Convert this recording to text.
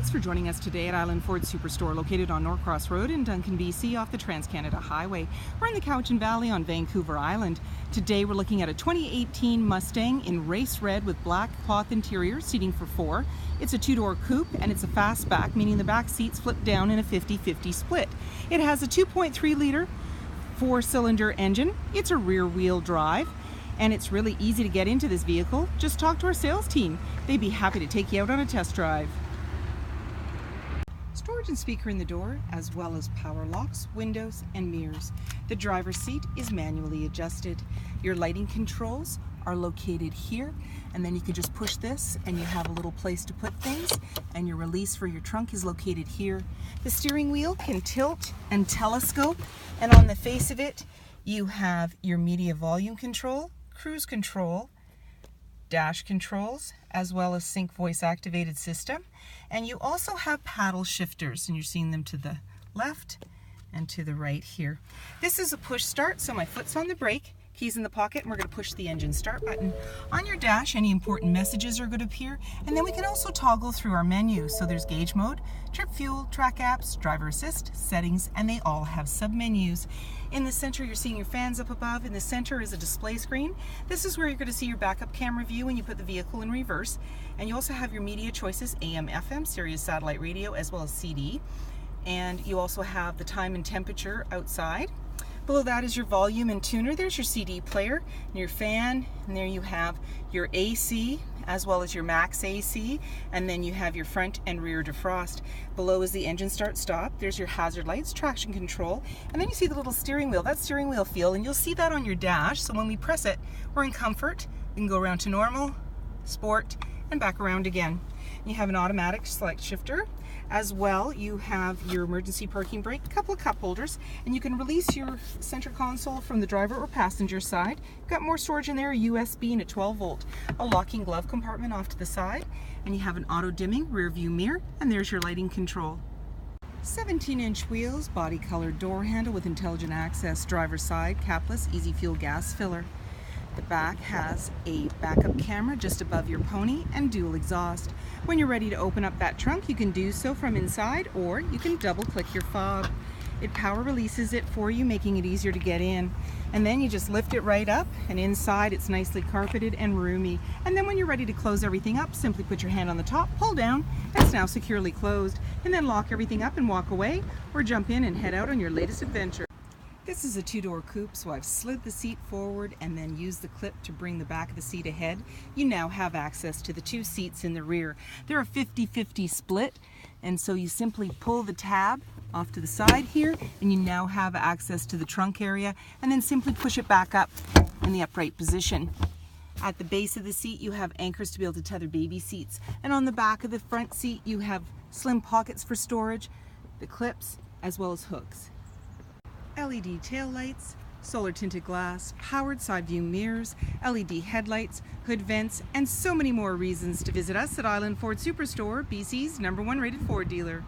Thanks for joining us today at Island Ford Superstore, located on Norcross Road in Duncan, BC, off the Trans-Canada Highway. We're in the Cowichan Valley on Vancouver Island. Today we're looking at a 2018 Mustang in race red with black cloth interior, seating for 4. It's a 2-door coupe and it's a fastback, meaning the back seats flip down in a 50-50 split. It has a 2.3 liter 4-cylinder engine. It's a rear-wheel drive. And it's really easy to get into this vehicle. Just talk to our sales team. They'd be happy to take you out on a test drive. Storage and speaker in the door, as well as power locks, windows, and mirrors. The driver's seat is manually adjusted. Your lighting controls are located here, and then you can just push this and you have a little place to put things, and your release for your trunk is located here. The steering wheel can tilt and telescope, and on the face of it you have your media volume control, cruise control, dash controls, as well as sync voice activated system. And you also have paddle shifters, and you're seeing them to the left and to the right here. This is a push start, so my foot's on the brake, keys in the pocket, and we're going to push the engine start button. On your dash, any important messages are going to appear, and then we can also toggle through our menu. So there's gauge mode, trip fuel, track apps, driver assist, settings, and they all have sub-menus. In the center, you're seeing your fans up above. In the center is a display screen. This is where you're going to see your backup camera view when you put the vehicle in reverse. And you also have your media choices, AM, FM, Sirius satellite radio, as well as CD. And you also have the time and temperature outside. Below that is your volume and tuner. There's your CD player and your fan, and there you have your AC as well as your max AC, and then you have your front and rear defrost. Below is the engine start stop. There's your hazard lights, traction control, and then you see the little steering wheel. That's steering wheel feel, and you'll see that on your dash. So when we press it, we're in comfort. We can go around to normal, sport, and back around again. You have an automatic select shifter. As well, you have your emergency parking brake, a couple of cup holders, and you can release your center console from the driver or passenger side. Got more storage in there, a USB and a 12-volt. A locking glove compartment off to the side, and you have an auto dimming rear view mirror, and there's your lighting control. 17-inch wheels, body colored door handle with intelligent access, driver's side, capless, easy fuel gas filler. The back has a backup camera just above your pony and dual exhaust. When you're ready to open up that trunk, you can do so from inside, or you can double click your fob. It power releases it for you, making it easier to get in. And then you just lift it right up, and inside it's nicely carpeted and roomy. And then when you're ready to close everything up, simply put your hand on the top, pull down, and it's now securely closed. And then lock everything up and walk away, or jump in and head out on your latest adventure. This is a 2-door coupe, so I've slid the seat forward and then used the clip to bring the back of the seat ahead. You now have access to the 2 seats in the rear. They're a 50-50 split, and so you simply pull the tab off to the side here, and you now have access to the trunk area, and then simply push it back up in the upright position. At the base of the seat, you have anchors to be able to tether baby seats, and on the back of the front seat, you have slim pockets for storage, the clips, as well as hooks. LED tail lights, solar tinted glass, powered side view mirrors, LED headlights, hood vents, and so many more reasons to visit us at Island Ford Superstore, BC's #1 rated Ford dealer.